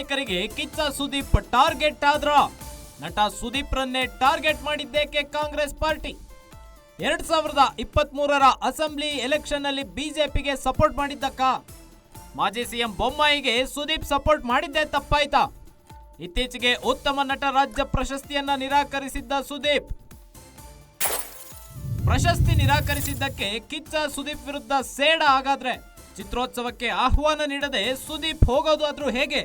ನಾಯಕರಿಗೆ ಕಿಚ್ಚ ಸುದೀಪ್ ಟಾರ್ಗೆಟ್ ಆದ್ರ? ನಟ ಸುದೀಪ್ ರನ್ನೇ ಟಾರ್ಗೆಟ್ ಮಾಡಿದ್ದೇಕೆ ಕಾಂಗ್ರೆಸ್ ಪಾರ್ಟಿ? 2023ರ ಅಸೆಂಬ್ಲಿ ಎಲೆಕ್ಷನ್ ನಲ್ಲಿ ಬಿಜೆಪಿಗೆ ಸಪೋರ್ಟ್ ಮಾಡಿದ್ದಕ್ಕ? ಮಾಜಿ ಸಿಎಂ ಬೊಮ್ಮಾಯಿಗೆ ಸುದೀಪ್ ಸಪೋರ್ಟ್ ಮಾಡಿದ್ದೇ ತಪ್ಪಾಯ್ತಾ? ಇತ್ತೀಚೆಗೆ ಉತ್ತಮ ನಟ ರಾಜ್ಯ ಪ್ರಶಸ್ತಿಯನ್ನ ನಿರಾಕರಿಸಿದ್ದ ಸುದೀಪ್. ಪ್ರಶಸ್ತಿ ನಿರಾಕರಿಸಿದ್ದಕ್ಕೆ ಕಿಚ್ಚ ಸುದೀಪ್ ವಿರುದ್ಧ ಸೇಡ. ಹಾಗಾದ್ರೆ ಚಿತ್ರೋತ್ಸವಕ್ಕೆ ಆಹ್ವಾನ ನೀಡದೆ ಸುದೀಪ್ ಹೋಗೋದಾದ್ರೂ ಹೇಗೆ?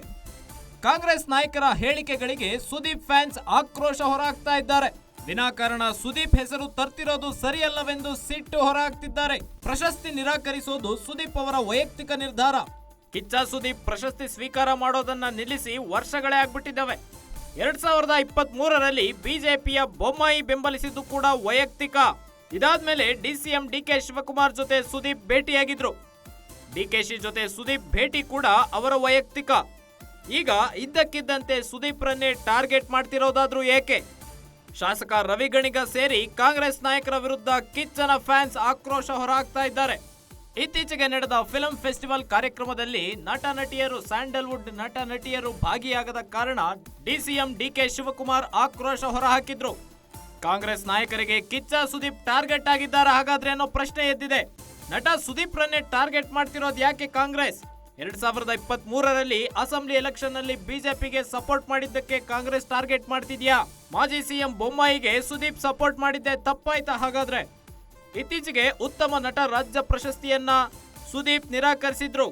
ಕಾಂಗ್ರೆಸ್ ನಾಯಕರ ಹೇಳಿಕೆಗಳಿಗೆ ಸುದೀಪ್ ಫ್ಯಾನ್ಸ್ ಆಕ್ರೋಶ ಹೊರಹಾಕ್ತಾ ಇದ್ದಾರೆ. ವಿನಾಕಾರಣ ಸುದೀಪ್ ಹೆಸರು ತರ್ತಿರೋದು ಸರಿಯಲ್ಲವೆಂದು ಸಿಟ್ಟು ಹೊರಹಾಕ್ತಿದ್ದಾರೆ. ಪ್ರಶಸ್ತಿ ನಿರಾಕರಿಸೋದು ಸುದೀಪ್ ಅವರ ವೈಯಕ್ತಿಕ ನಿರ್ಧಾರ. ಕಿಚ್ಚ ಸುದೀಪ್ ಪ್ರಶಸ್ತಿ ಸ್ವೀಕಾರ ಮಾಡೋದನ್ನ ನಿಲ್ಲಿಸಿ ವರ್ಷಗಳೇ ಆಗ್ಬಿಟ್ಟಿದ್ದಾವೆ. 2023ರಲ್ಲಿ ಬಿಜೆಪಿಯ ಬೊಮ್ಮಾಯಿ ಬೆಂಬಲಿಸಿದ್ದು ಕೂಡ ವೈಯಕ್ತಿಕ. ಇದಾದ್ಮೇಲೆ ಡಿಸಿಎಂ ಡಿಕೆ ಶಿವಕುಮಾರ್ ಜೊತೆ ಸುದೀಪ್ ಭೇಟಿಯಾಗಿದ್ರು. ಡಿಕೆಶಿ ಜೊತೆ ಸುದೀಪ್ ಭೇಟಿ ಕೂಡ ಅವರ ವೈಯಕ್ತಿಕ. ಈಗ ಇದ್ದಕ್ಕಿದ್ದಂತೆ ಸುದೀಪ್ ರನ್ನೇ ಟಾರ್ಗೆಟ್ ಮಾಡ್ತಿರೋದಾದ್ರೂ ಏಕೆ? ಶಾಸಕ ರವಿ ಗಣಿಗ ಸೇರಿ ಕಾಂಗ್ರೆಸ್ ನಾಯಕರ ವಿರುದ್ಧ ಕಿಚ್ಚನ ಫ್ಯಾನ್ಸ್ ಆಕ್ರೋಶ ಹೊರಹಾಕ್ತಾ ಇದ್ದಾರೆ. ಇತ್ತೀಚೆಗೆ ನಡೆದ ಫಿಲ್ಮ್ ಫೆಸ್ಟಿವಲ್ ಕಾರ್ಯಕ್ರಮದಲ್ಲಿ ಸ್ಯಾಂಡಲ್ವುಡ್ ನಟ ನಟಿಯರು ಭಾಗಿಯಾಗದ ಕಾರಣ ಡಿಸಿಎಂ ಡಿಕೆ ಶಿವಕುಮಾರ್ ಆಕ್ರೋಶ ಹೊರಹಾಕಿದ್ರು. ಕಾಂಗ್ರೆಸ್ ನಾಯಕರಿಗೆ ಕಿಚ್ಚ ಸುದೀಪ್ ಟಾರ್ಗೆಟ್ ಆಗಿದ್ದಾರೆ ಹಾಗಾದ್ರೆ ಅನ್ನೋ ಪ್ರಶ್ನೆ ಎದ್ದಿದೆ. ನಟ ಸುದೀಪ್ ರನ್ನೇ ಟಾರ್ಗೆಟ್ ಮಾಡ್ತಿರೋದು ಯಾಕೆ ಕಾಂಗ್ರೆಸ್? 2023ರಲ್ಲಿ ಅಸೆಂಬ್ಲಿ ಎಲೆಕ್ಷನ್ ನಲ್ಲಿ ಬಿಜೆಪಿಗೆ ಸಪೋರ್ಟ್ ಮಾಡಿದ್ದಕ್ಕೆ ಕಾಂಗ್ರೆಸ್ ಟಾರ್ಗೆಟ್ ಮಾಡ್ತಿದ್ಯಾ? ಮಾಜಿ ಸಿಎಂ ಬೊಮ್ಮಾಯಿಗೆ ಸುದೀಪ್ ಸಪೋರ್ಟ್ ಮಾಡಿದ್ದೆ ತಪ್ಪಾಯ್ತಾ ಹಾಗಾದ್ರೆ? ಇತ್ತೀಚೆಗೆ ಉತ್ತಮ ನಟ ರಾಜ್ಯ ಪ್ರಶಸ್ತಿಯನ್ನ ಸುದೀಪ್ ನಿರಾಕರಿಸಿದ್ರು.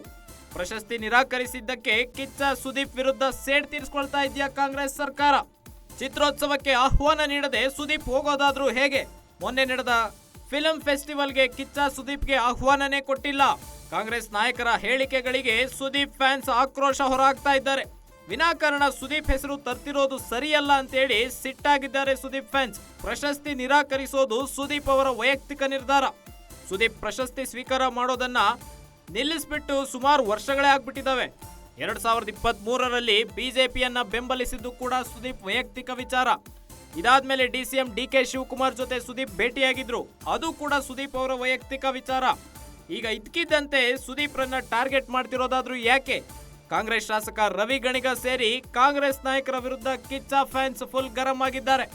ಪ್ರಶಸ್ತಿ ನಿರಾಕರಿಸಿದ್ದಕ್ಕೆ ಕಿಚ್ಚ ಸುದೀಪ್ ವಿರುದ್ಧ ಸೇಡ್ ತೀರಿಸಿಕೊಳ್ತಾ ಇದೆಯಾ ಕಾಂಗ್ರೆಸ್ ಸರ್ಕಾರ? ಚಿತ್ರೋತ್ಸವಕ್ಕೆ ಆಹ್ವಾನ ನೀಡದೆ ಸುದೀಪ್ ಹೋಗೋದಾದ್ರೂ ಹೇಗೆ? ಮೊನ್ನೆ ನಡೆದ ಫಿಲ್ಮ್ ಫೆಸ್ಟಿವಲ್ಗೆ ಕಿಚ್ಚ ಸುದೀಪ್ಗೆ ಆಹ್ವಾನನೇ ಕೊಟ್ಟಿಲ್ಲ. ಕಾಂಗ್ರೆಸ್ ನಾಯಕರ ಹೇಳಿಕೆಗಳಿಗೆ ಸುದೀಪ್ ಫ್ಯಾನ್ಸ್ ಆಕ್ರೋಶ ಹೊರಹಾಕ್ತಾ ಇದ್ದಾರೆ. ವಿನಾಕಾರಣ ಸುದೀಪ್ ಹೆಸರು ತರ್ತಿರೋದು ಸರಿಯಲ್ಲ ಅಂತೇಳಿ ಸಿಟ್ಟಾಗಿದ್ದಾರೆ ಸುದೀಪ್ ಫ್ಯಾನ್ಸ್. ಪ್ರಶಸ್ತಿ ನಿರಾಕರಿಸೋದು ಸುದೀಪ್ ಅವರ ವೈಯಕ್ತಿಕ ನಿರ್ಧಾರ. ಸುದೀಪ್ ಪ್ರಶಸ್ತಿ ಸ್ವೀಕಾರ ಮಾಡೋದನ್ನ ನಿಲ್ಲಿಸ್ಬಿಟ್ಟು ಸುಮಾರು ವರ್ಷಗಳೇ ಆಗ್ಬಿಟ್ಟಿದ್ದಾವೆ. 2023ರಲ್ಲಿ ಬಿಜೆಪಿಯನ್ನ ಬೆಂಬಲಿಸಿದ್ದು ಕೂಡ ಸುದೀಪ್ ವೈಯಕ್ತಿಕ ವಿಚಾರ. ಇದಾದ್ಮೇಲೆ ಡಿಸಿಎಂ ಡಿಕೆ ಶಿವಕುಮಾರ್ ಜೊತೆ ಸುದೀಪ್ ಭೇಟಿಯಾಗಿದ್ರು. ಅದು ಕೂಡ ಸುದೀಪ್ ಅವರ ವೈಯಕ್ತಿಕ ವಿಚಾರ. ಈಗ ಇದ್ಕಿದ್ದಂತೆ ಸುದೀಪ್ ರನ್ನ ಟಾರ್ಗೆಟ್ ಮಾಡ್ತಿರೋದಾದ್ರೂ ಯಾಕೆ? ಕಾಂಗ್ರೆಸ್ ಶಾಸಕ ರವಿ ಗಣಿಗ ಸೇರಿ ಕಾಂಗ್ರೆಸ್ ನಾಯಕರ ವಿರುದ್ಧ ಕಿಚ್ಚ ಫ್ಯಾನ್ಸ್ ಫುಲ್ ಗರಂ ಆಗಿದ್ದಾರೆ.